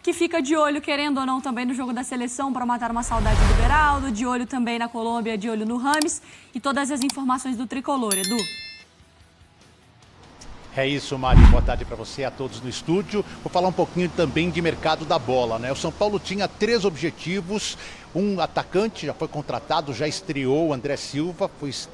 que fica de olho, querendo ou não, também no jogo da seleção para matar uma saudade do Beraldo, de olho também na Colômbia, de olho no Rames e todas as informações do Tricolor. Edu. É isso, Mari. Boa tarde para você, a todos no estúdio. Vou falar um pouquinho também de mercado da bola, né? O São Paulo tinha 3 objetivos. Um atacante já foi contratado, já estreou, o André Silva,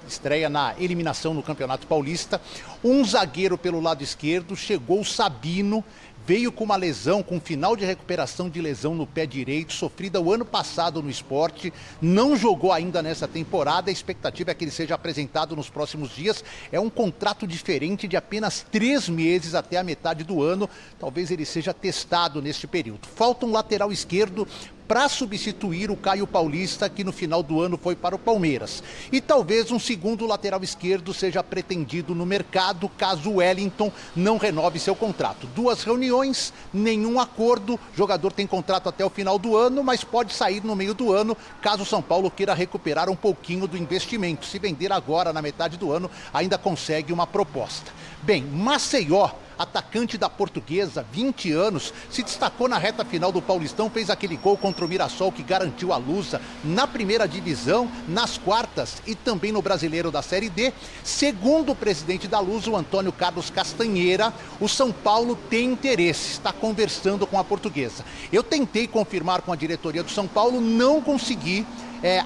estreia na eliminação no Campeonato Paulista. Um zagueiro pelo lado esquerdo, chegou o Sabino, veio com uma lesão, com um final de recuperação de lesão no pé direito, sofrida o ano passado no Sport, não jogou ainda nessa temporada, a expectativa é que ele seja apresentado nos próximos dias. É um contrato diferente de apenas 3 meses até a metade do ano, talvez ele seja testado neste período. Falta um lateral esquerdo para substituir o Caio Paulista, que no final do ano foi para o Palmeiras. E talvez um segundo lateral esquerdo seja pretendido no mercado, caso o Wellington não renove seu contrato. 2 reuniões, nenhum acordo, o jogador tem contrato até o final do ano, mas pode sair no meio do ano, caso o São Paulo queira recuperar um pouquinho do investimento. Se vender agora, na metade do ano, ainda consegue uma proposta. Bem, Maceió, atacante da Portuguesa, 20 anos, se destacou na reta final do Paulistão, fez aquele gol contra o Mirassol que garantiu a Lusa na primeira divisão, nas quartas e também no Brasileiro da Série D. Segundo o presidente da Lusa, o Antônio Carlos Castanheira, o São Paulo tem interesse, está conversando com a Portuguesa. Eu tentei confirmar com a diretoria do São Paulo, não consegui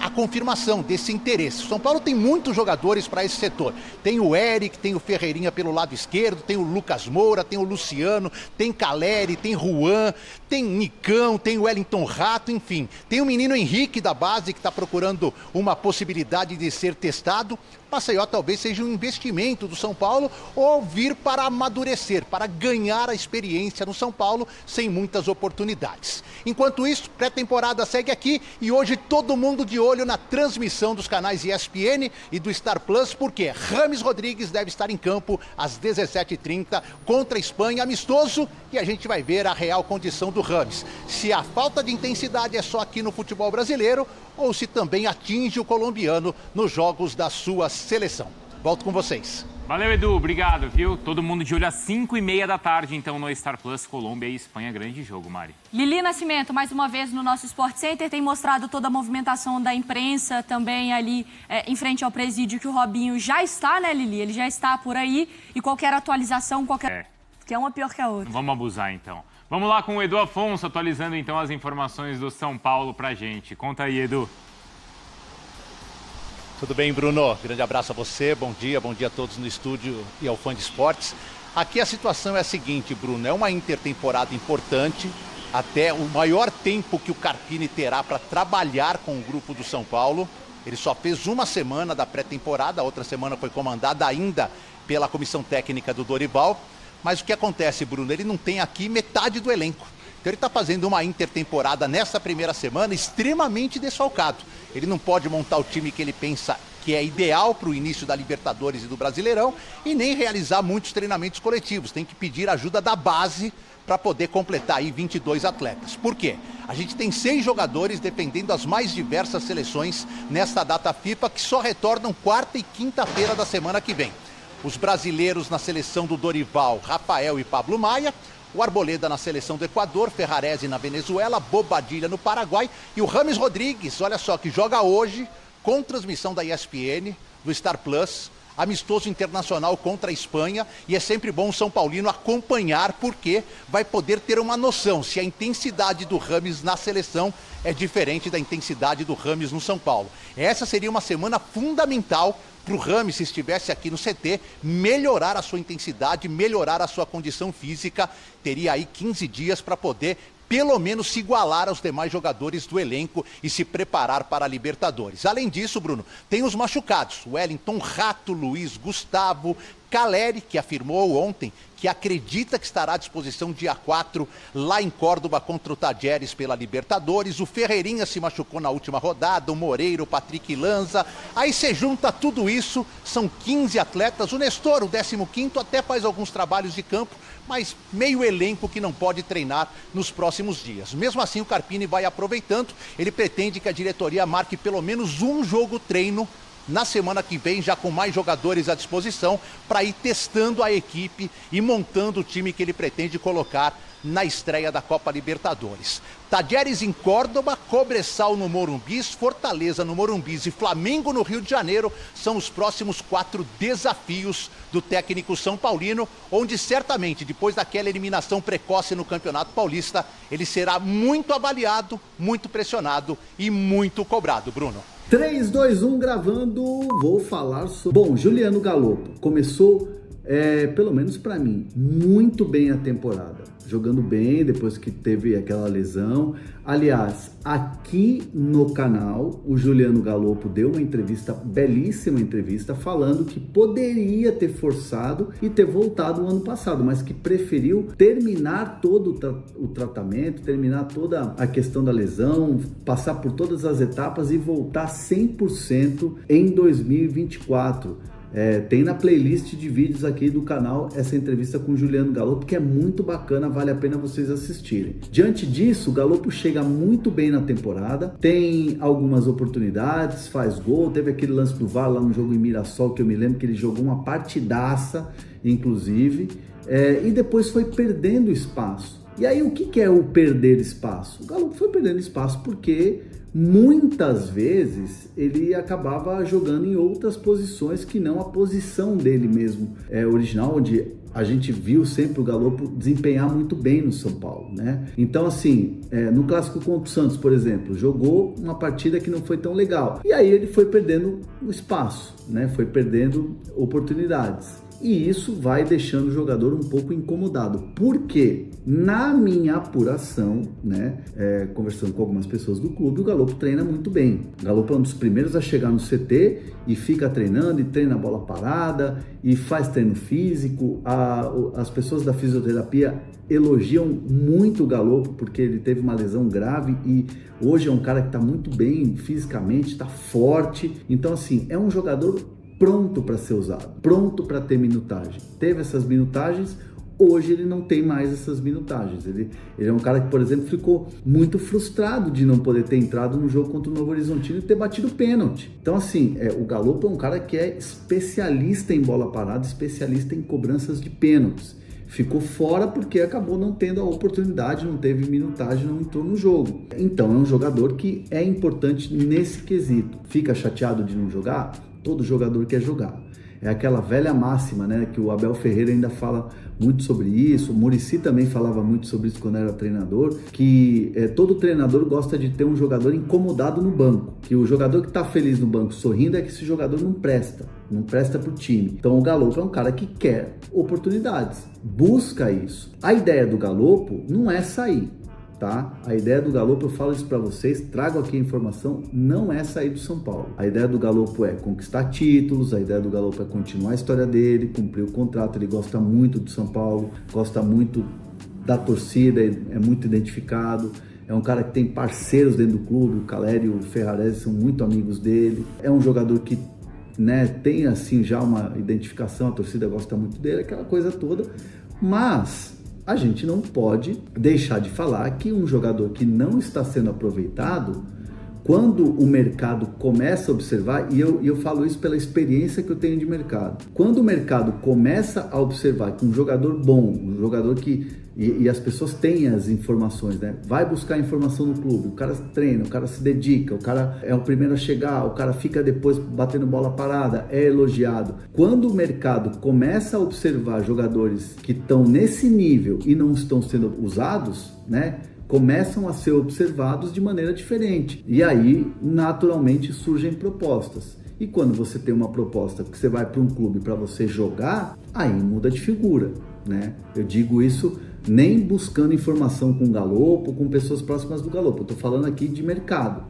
a confirmação desse interesse. O São Paulo tem muitos jogadores para esse setor. Tem o Eric, tem o Ferreirinha pelo lado esquerdo, tem o Lucas Moura, tem o Luciano, tem Caleri, tem Juan, tem Nicão, tem o Wellington Rato, enfim. Tem o menino Henrique da base que está procurando uma possibilidade de ser testado. Maceió talvez seja um investimento do São Paulo ou vir para amadurecer, para ganhar a experiência no São Paulo sem muitas oportunidades. Enquanto isso, pré-temporada segue aqui e hoje todo mundo de olho na transmissão dos canais ESPN e do Star Plus, porque Rames Rodrigues deve estar em campo às 17h30 contra a Espanha, amistoso, e a gente vai ver a real condição do Rames. Se a falta de intensidade é só aqui no futebol brasileiro ou se também atinge o colombiano nos jogos da sua seleção. Volto com vocês. Valeu, Edu. Obrigado, viu? Todo mundo de olho às 5h30 da tarde, então, no Star Plus, Colômbia e Espanha. Grande jogo, Mari. Lili Nascimento, mais uma vez no nosso Sport Center, tem mostrado toda a movimentação da imprensa também ali em frente ao presídio, que o Robinho já está, né, Lili? Ele já está por aí e qualquer atualização, que é uma pior que a outra. Não vamos abusar, então. Vamos lá com o Edu Afonso, atualizando, então, as informações do São Paulo pra gente. Conta aí, Edu. Tudo bem, Bruno? Grande abraço a você, bom dia a todos no estúdio e ao Fã de Esportes. Aqui a situação é a seguinte, Bruno, é uma intertemporada importante, até o maior tempo que o Carpini terá para trabalhar com o grupo do São Paulo. Ele só fez uma semana da pré-temporada, a outra semana foi comandada ainda pela comissão técnica do Dorival. Mas o que acontece, Bruno? Ele não tem aqui metade do elenco. Então ele está fazendo uma intertemporada nessa primeira semana extremamente desfalcado. Ele não pode montar o time que ele pensa que é ideal para o início da Libertadores e do Brasileirão e nem realizar muitos treinamentos coletivos. Tem que pedir ajuda da base para poder completar aí 22 atletas. Por quê? A gente tem 6 jogadores defendendo as mais diversas seleções nesta data FIFA que só retornam quarta e quinta-feira da semana que vem. Os brasileiros na seleção do Dorival, Rafael e Pablo Maia, o Arboleda na seleção do Equador, Ferrarese na Venezuela, Bobadilha no Paraguai e o Rames Rodrigues, olha só, que joga hoje com transmissão da ESPN, do Star Plus, amistoso internacional contra a Espanha, e é sempre bom o São Paulino acompanhar porque vai poder ter uma noção se a intensidade do Rames na seleção é diferente da intensidade do Rames no São Paulo. Essa seria uma semana fundamental para o Rames, se estivesse aqui no CT, melhorar a sua intensidade, melhorar a sua condição física, teria aí 15 dias para poder pelo menos se igualar aos demais jogadores do elenco e se preparar para a Libertadores. Além disso, Bruno, tem os machucados, Wellington Rato, Luiz Gustavo, Caleri, que afirmou ontem que acredita que estará à disposição dia 4 lá em Córdoba contra o Tajeres pela Libertadores. O Ferreirinha se machucou na última rodada, o Moreira, o Patrick Lanza. Aí você junta tudo isso, são 15 atletas. O Nestor, o 15º, até faz alguns trabalhos de campo, mas meio elenco que não pode treinar nos próximos dias. Mesmo assim, o Carpini vai aproveitando. Ele pretende que a diretoria marque pelo menos um jogo treino na semana que vem, já com mais jogadores à disposição, para ir testando a equipe e montando o time que ele pretende colocar na estreia da Copa Libertadores. Talleres em Córdoba, Cobresal no Morumbi, Fortaleza no Morumbi e Flamengo no Rio de Janeiro são os próximos 4 desafios do técnico São Paulino, onde certamente, depois daquela eliminação precoce no Campeonato Paulista, ele será muito avaliado, muito pressionado e muito cobrado, Bruno. 3, 2, 1 gravando, vou falar sobre... Bom, Juliano Galopo começou, pelo menos para mim, muito bem a temporada. Jogando bem, depois que teve aquela lesão. Aliás, aqui no canal, o Juliano Galopo deu uma entrevista, belíssima entrevista, falando que poderia ter forçado e ter voltado no ano passado, mas que preferiu terminar todo o tratamento, terminar toda a questão da lesão, passar por todas as etapas e voltar 100% em 2024. Tem na playlist de vídeos aqui do canal essa entrevista com o Juliano Galopo, que é muito bacana, vale a pena vocês assistirem. Diante disso, o Galopo chega muito bem na temporada, tem algumas oportunidades, faz gol, teve aquele lance do VAR lá no jogo em Mirassol, que eu me lembro que ele jogou uma partidaça, inclusive, e depois foi perdendo espaço. E aí, o que é o perder espaço? O Galopo foi perdendo espaço porque muitas vezes ele acabava jogando em outras posições que não a posição dele mesmo original, onde a gente viu sempre o Galopo desempenhar muito bem no São Paulo, né? Então, assim, no clássico contra o Santos, por exemplo, jogou uma partida que não foi tão legal. E aí ele foi perdendo o espaço, né? Foi perdendo oportunidades. E isso vai deixando o jogador um pouco incomodado. Por quê? Na minha apuração, né, conversando com algumas pessoas do clube, o Galopo treina muito bem. O Galopo é um dos primeiros a chegar no CT e fica treinando, e treina a bola parada, e faz treino físico. As pessoas da fisioterapia elogiam muito o Galopo, porque ele teve uma lesão grave e hoje é um cara que está muito bem fisicamente, está forte. Então, assim, é um jogador pronto para ser usado, pronto para ter minutagem. Teve essas minutagens, hoje ele não tem mais essas minutagens. Ele é um cara que, por exemplo, ficou muito frustrado de não poder ter entrado no jogo contra o Novo Horizontino e ter batido pênalti. Então, assim, o Galopo é um cara que é especialista em bola parada, especialista em cobranças de pênaltis. Ficou fora porque acabou não tendo a oportunidade, não teve minutagem, não entrou no jogo. Então, é um jogador que é importante nesse quesito. Fica chateado de não jogar? Todo jogador quer jogar. É aquela velha máxima, né, que o Abel Ferreira ainda fala muito sobre isso, o Muricy também falava muito sobre isso quando era treinador, que todo treinador gosta de ter um jogador incomodado no banco, que o jogador que está feliz no banco sorrindo é que esse jogador não presta para o time. Então o Galopo é um cara que quer oportunidades, busca isso. A ideia do Galopo não é sair. Tá? A ideia do Galopo, eu falo isso para vocês, trago aqui a informação, não é sair do São Paulo. A ideia do Galopo é conquistar títulos, a ideia do Galopo é continuar a história dele, cumprir o contrato. Ele gosta muito do São Paulo, gosta muito da torcida, é muito identificado. É um cara que tem parceiros dentro do clube, o Caleri e o Ferrarese são muito amigos dele. É um jogador que, né, tem assim já uma identificação, a torcida gosta muito dele, aquela coisa toda, mas a gente não pode deixar de falar que um jogador que não está sendo aproveitado, quando o mercado começa a observar, e eu falo isso pela experiência que eu tenho de mercado, quando o mercado começa a observar que um jogador bom, um jogador que, e as pessoas têm as informações, né? Vai buscar informação no clube, o cara treina, o cara se dedica, o cara é o primeiro a chegar, o cara fica depois batendo bola parada, é elogiado. Quando o mercado começa a observar jogadores que estão nesse nível e não estão sendo usados, né, começam a ser observados de maneira diferente. E aí, naturalmente, surgem propostas. E quando você tem uma proposta que você vai para um clube para você jogar, aí muda de figura, né? Eu digo isso nem buscando informação com o Galopo, com pessoas próximas do Galopo. Eu estou falando aqui de mercado,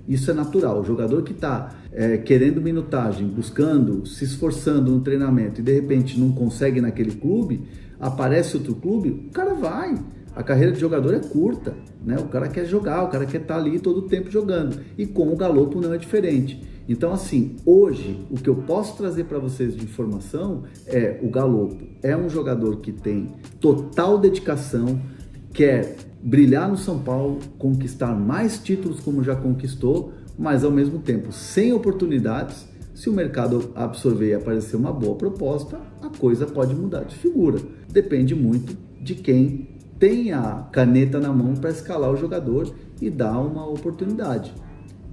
isso é natural. O jogador que está querendo minutagem, buscando, se esforçando no treinamento e de repente não consegue naquele clube, aparece outro clube, o cara vai. A carreira de jogador é curta, né? O cara quer jogar, o cara quer estar ali todo o tempo jogando. E com o Galopo não é diferente. Então, assim, hoje, o que eu posso trazer para vocês de informação é o Galopo é um jogador que tem total dedicação, quer brilhar no São Paulo, conquistar mais títulos como já conquistou, mas ao mesmo tempo sem oportunidades, Se o mercado absorver e aparecer uma boa proposta, a coisa pode mudar de figura. Depende muito de quem tem a caneta na mão para escalar o jogador e dar uma oportunidade.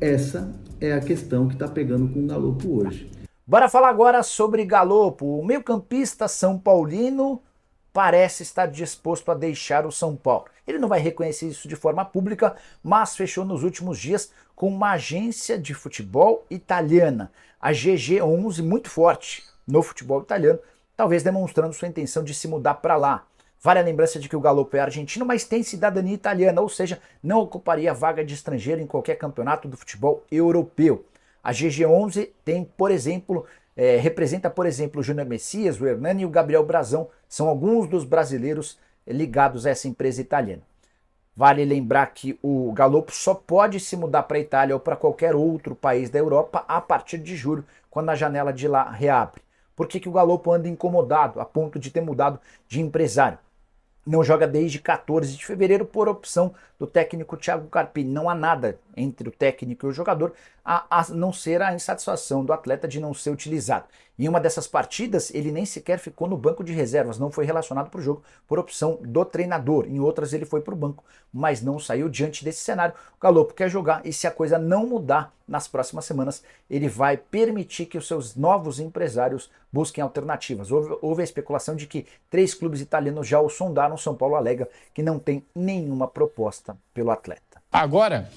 Essa é a questão que está pegando com o Galopo hoje. Bora falar agora sobre Galopo. O meio-campista são paulino parece estar disposto a deixar o São Paulo. Ele não vai reconhecer isso de forma pública, mas fechou nos últimos dias com uma agência de futebol italiana, a GG11, muito forte no futebol italiano, talvez demonstrando sua intenção de se mudar para lá. Vale a lembrança de que o Galopo é argentino, mas tem cidadania italiana, ou seja, não ocuparia vaga de estrangeiro em qualquer campeonato do futebol europeu. A GG11 tem, por exemplo, representa, por exemplo, o Júnior Messias, o Hernani e o Gabriel Brazão, são alguns dos brasileiros ligados a essa empresa italiana. Vale lembrar que o Galopo só pode se mudar para a Itália ou para qualquer outro país da Europa a partir de julho, quando a janela de lá reabre. Por que o Galopo anda incomodado a ponto de ter mudado de empresário? Não joga desde 14 de fevereiro por opção do técnico Thiago Carpini. Não há nada entre o técnico e o jogador a não ser a insatisfação do atleta de não ser utilizado. Em uma dessas partidas, ele nem sequer ficou no banco de reservas, não foi relacionado para o jogo por opção do treinador. Em outras ele foi para o banco, mas não saiu diante desse cenário. O Galopo quer jogar e se a coisa não mudar nas próximas semanas, ele vai permitir que os seus novos empresários busquem alternativas. Houve a especulação de que 3 clubes italianos já o sondaram. São Paulo alega que não tem nenhuma proposta pelo atleta. Agora,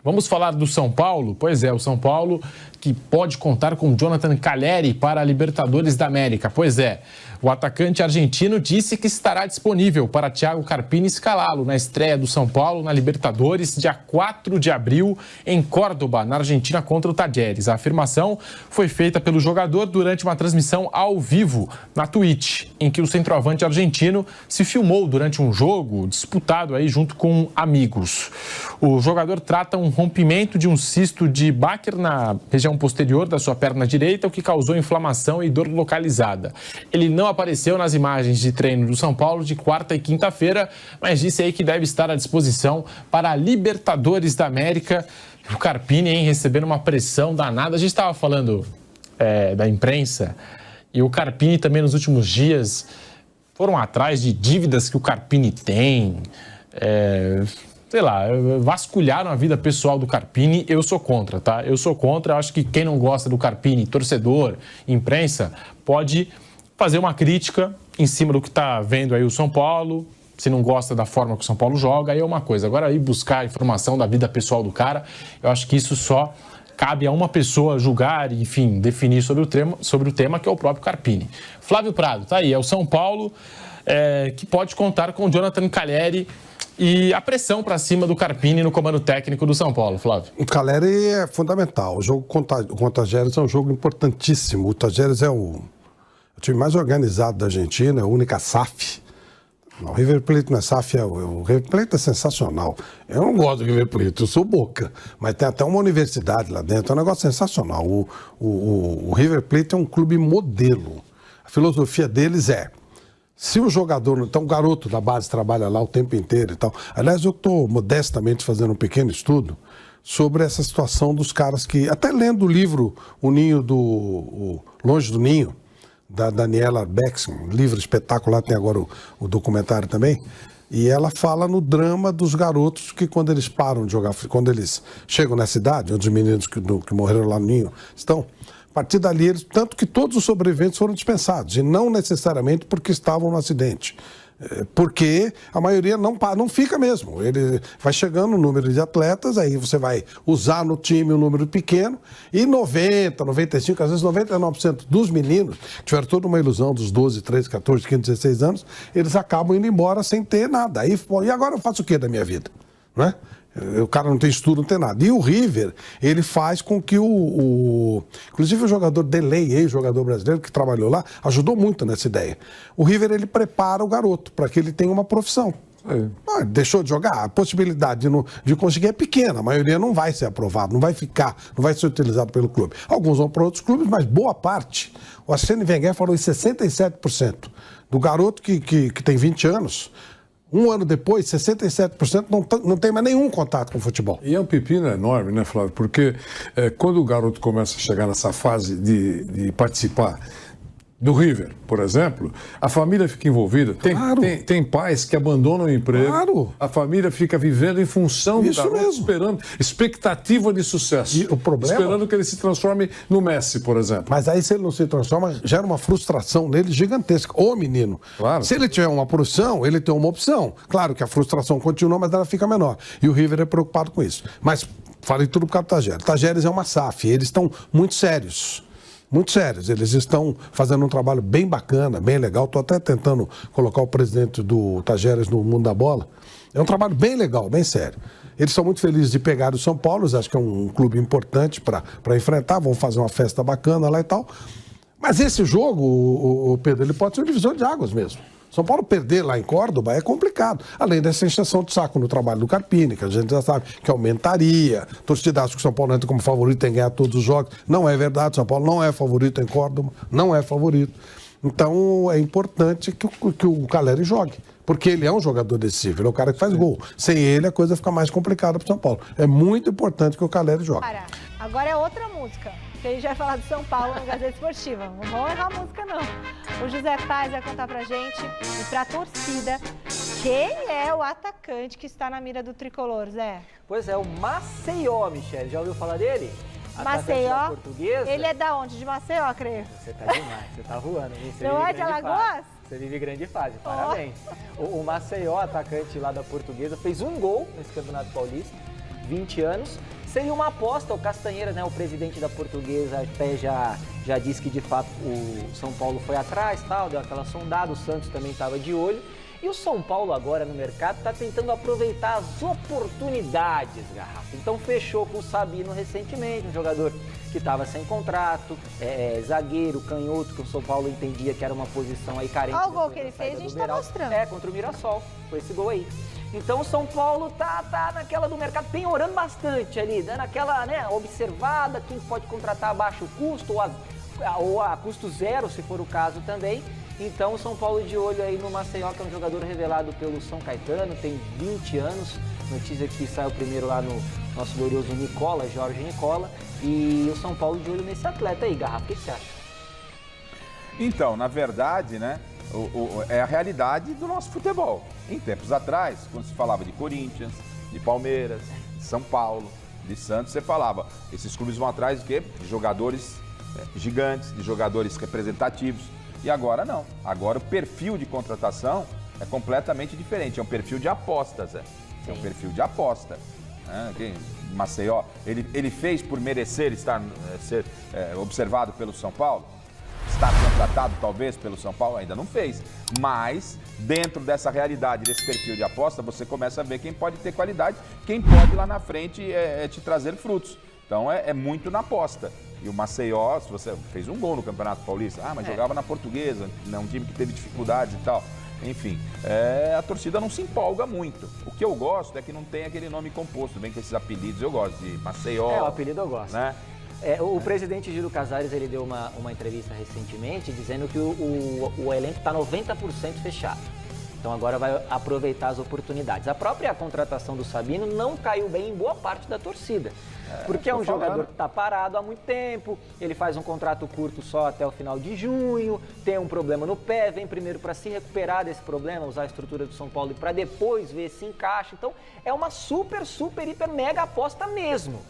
vamos falar do São Paulo? Pois é, o São Paulo que pode contar com Jonathan Calleri para a Libertadores da América. Pois é, o atacante argentino disse que estará disponível para Thiago Carpini escalá-lo na estreia do São Paulo na Libertadores, dia 4 de abril, em Córdoba, na Argentina, contra o Talleres. A afirmação foi feita pelo jogador durante uma transmissão ao vivo na Twitch, em que o centroavante argentino se filmou durante um jogo disputado aí junto com amigos. O jogador trata um rompimento de um cisto de Baker na região posterior da sua perna direita, o que causou inflamação e dor localizada. Ele não apareceu nas imagens de treino do São Paulo de quarta e quinta-feira, mas disse aí que deve estar à disposição para a Libertadores da América. O Carpini, hein, recebendo uma pressão danada. A gente estava falando da imprensa e o Carpini também nos últimos dias foram atrás de dívidas que o Carpini tem, sei lá, vasculharam a vida pessoal do Carpini. Eu sou contra, tá? Eu sou contra. Eu acho que quem não gosta do Carpini, torcedor, imprensa, pode fazer uma crítica em cima do que está vendo aí o São Paulo. Se não gosta da forma que o São Paulo joga, aí é uma coisa. Agora, ir buscar informação da vida pessoal do cara, eu acho que isso só cabe a uma pessoa julgar e, enfim, definir sobre o tema, que é o próprio Carpini. Flávio Prado, tá aí, é o São Paulo que pode contar com o Jonathan Calleri e a pressão para cima do Carpini no comando técnico do São Paulo, Flávio. O Calleri é fundamental. O jogo contra o Talleres é um jogo importantíssimo. O Talleres é o time mais organizado da Argentina, é a única SAF. Não, o River Plate não é SAF, o River Plate é sensacional. Eu não gosto do River Plate, eu sou Boca, mas tem até uma universidade lá dentro, é um negócio sensacional. O River Plate é um clube modelo. A filosofia deles é: se o jogador, então o garoto da base trabalha lá o tempo inteiro e tal. Aliás, eu estou modestamente fazendo um pequeno estudo sobre essa situação dos caras que, até lendo o livro Longe do Ninho, da Daniela Beckson, livro espetacular, tem agora o documentário também, e ela fala no drama dos garotos que quando eles param de jogar, quando eles chegam na cidade, onde os meninos que morreram lá no Ninho estão, a partir dali, tanto que todos os sobreviventes foram dispensados, e não necessariamente porque estavam no acidente. Porque a maioria não fica mesmo. Ele vai chegando o número de atletas, aí você vai usar no time um número pequeno, e 90, 95, às vezes 99% dos meninos, que tiveram toda uma ilusão dos 12, 13, 14, 15, 16 anos, eles acabam indo embora sem ter nada. Aí, e agora eu faço o que da minha vida? Não é? O cara não tem estudo, não tem nada. E o River, ele faz com que inclusive o jogador Delay, ex-jogador brasileiro que trabalhou lá, ajudou muito nessa ideia. O River, ele prepara o garoto para que ele tenha uma profissão. Deixou de jogar, a possibilidade de conseguir é pequena, a maioria não vai ser aprovado, não vai ser utilizado pelo clube. Alguns vão para outros clubes, mas boa parte, o Arsene Wenger falou em 67% do garoto que tem 20 anos, Um ano depois, 67% não tem mais nenhum contato com o futebol. E é um pepino enorme, né, Flávio? Porque quando o garoto começa a chegar nessa fase de participar do River, por exemplo, a família fica envolvida. Tem pais que abandonam o emprego. Claro. A família fica vivendo em função do garoto, mesmo. esperando, expectativa de sucesso. E o problema... Esperando que ele se transforme no Messi, por exemplo. Mas aí, se ele não se transforma, gera uma frustração nele gigantesca. Ô, menino, Claro. Se ele tiver uma profissão, ele tem uma opção. Claro que a frustração continua, mas ela fica menor. E o River é preocupado com isso. Mas falei tudo por causa do Tajeres. Tajeres é uma SAF, eles estão muito sérios. Muito sérios, eles estão fazendo um trabalho bem bacana, bem legal. Estou até tentando colocar o presidente do Tajeres no mundo da bola. É um trabalho bem legal, bem sério. Eles são muito felizes de pegar o São Paulo, acho que é um clube importante para enfrentar, vão fazer uma festa bacana lá e tal. Mas esse jogo, o Pedro, ele pode ser um divisor de águas mesmo. São Paulo perder lá em Córdoba é complicado. Além dessa encheção de saco no trabalho do Carpini, que a gente já sabe que aumentaria. A torcida acha que o São Paulo entra como favorito, tem que ganhar todos os jogos. Não é verdade, São Paulo não é favorito em Córdoba, não é favorito. Então é importante que o Caleri jogue. Porque ele é um jogador decisivo, ele é o cara que faz gol. Sem ele a coisa fica mais complicada para o São Paulo. É muito importante que o Caleri jogue. Agora é outra música, que a gente vai falar do São Paulo na Gazeta Esportiva. Não vamos errar a música, não. O José Tais vai contar pra gente e pra torcida quem é o atacante que está na mira do tricolor, Zé. Pois é, o Maceió, Michele. Já ouviu falar dele? Maceió? Portuguesa. Ele é da onde? De Maceió, creio. Você tá demais, você tá voando. Não é de Alagoas? Você vive grande fase, parabéns. O Maceió, atacante lá da Portuguesa, fez um gol nesse Campeonato Paulista, 20 anos. Seria uma aposta, o Castanheira, né, o presidente da Portuguesa, até já disse que de fato o São Paulo foi atrás, tal, deu aquela sondada, o Santos também estava de olho. E o São Paulo agora no mercado está tentando aproveitar as oportunidades, Garrafa. Então fechou com o Sabino recentemente, um jogador que estava sem contrato, zagueiro, canhoto, que o São Paulo entendia que era uma posição aí carente. Olha o gol que ele fez, a gente está mostrando. Contra o Mirassol, foi esse gol aí. Então o São Paulo tá naquela do mercado, penhorando bastante ali, dando aquela, né, observada, quem pode contratar a baixo custo ou a custo zero, se for o caso também. Então o São Paulo de olho aí no Maceió, que é um jogador revelado pelo São Caetano, tem 20 anos, notícia que saiu primeiro lá no nosso glorioso Nicola, Jorge Nicola, e o São Paulo de olho nesse atleta aí, Garrafa, o que você acha? Então, na verdade, né, é a realidade do nosso futebol. Em tempos atrás, quando se falava de Corinthians, de Palmeiras, de São Paulo, de Santos, você falava, esses clubes vão atrás de quê? De jogadores gigantes, de jogadores representativos. E agora não. Agora o perfil de contratação é completamente diferente. É um perfil de apostas, É um perfil de aposta. Maceió, ele fez por merecer ser observado pelo São Paulo? Estar contratado talvez pelo São Paulo? Ainda não fez. Mas dentro dessa realidade, desse perfil de aposta, você começa a ver quem pode ter qualidade, quem pode lá na frente te trazer frutos. Então é muito na aposta. E o Maceió, se você fez um gol no Campeonato Paulista, mas jogava na Portuguesa, né, um time que teve dificuldades e tal. Enfim, a torcida não se empolga muito. O que eu gosto é que não tem aquele nome composto, bem com esses apelidos, eu gosto de Maceió. O apelido eu gosto. Né? O presidente Giro Casares, ele deu uma entrevista recentemente dizendo que o elenco está 90% fechado. Então agora vai aproveitar as oportunidades. A própria contratação do Sabino não caiu bem em boa parte da torcida. Porque é um jogador que está parado há muito tempo, ele faz um contrato curto só até o final de junho, tem um problema no pé, vem primeiro para se recuperar desse problema, usar a estrutura do São Paulo e para depois ver se encaixa. Então é uma super, hiper, mega aposta mesmo.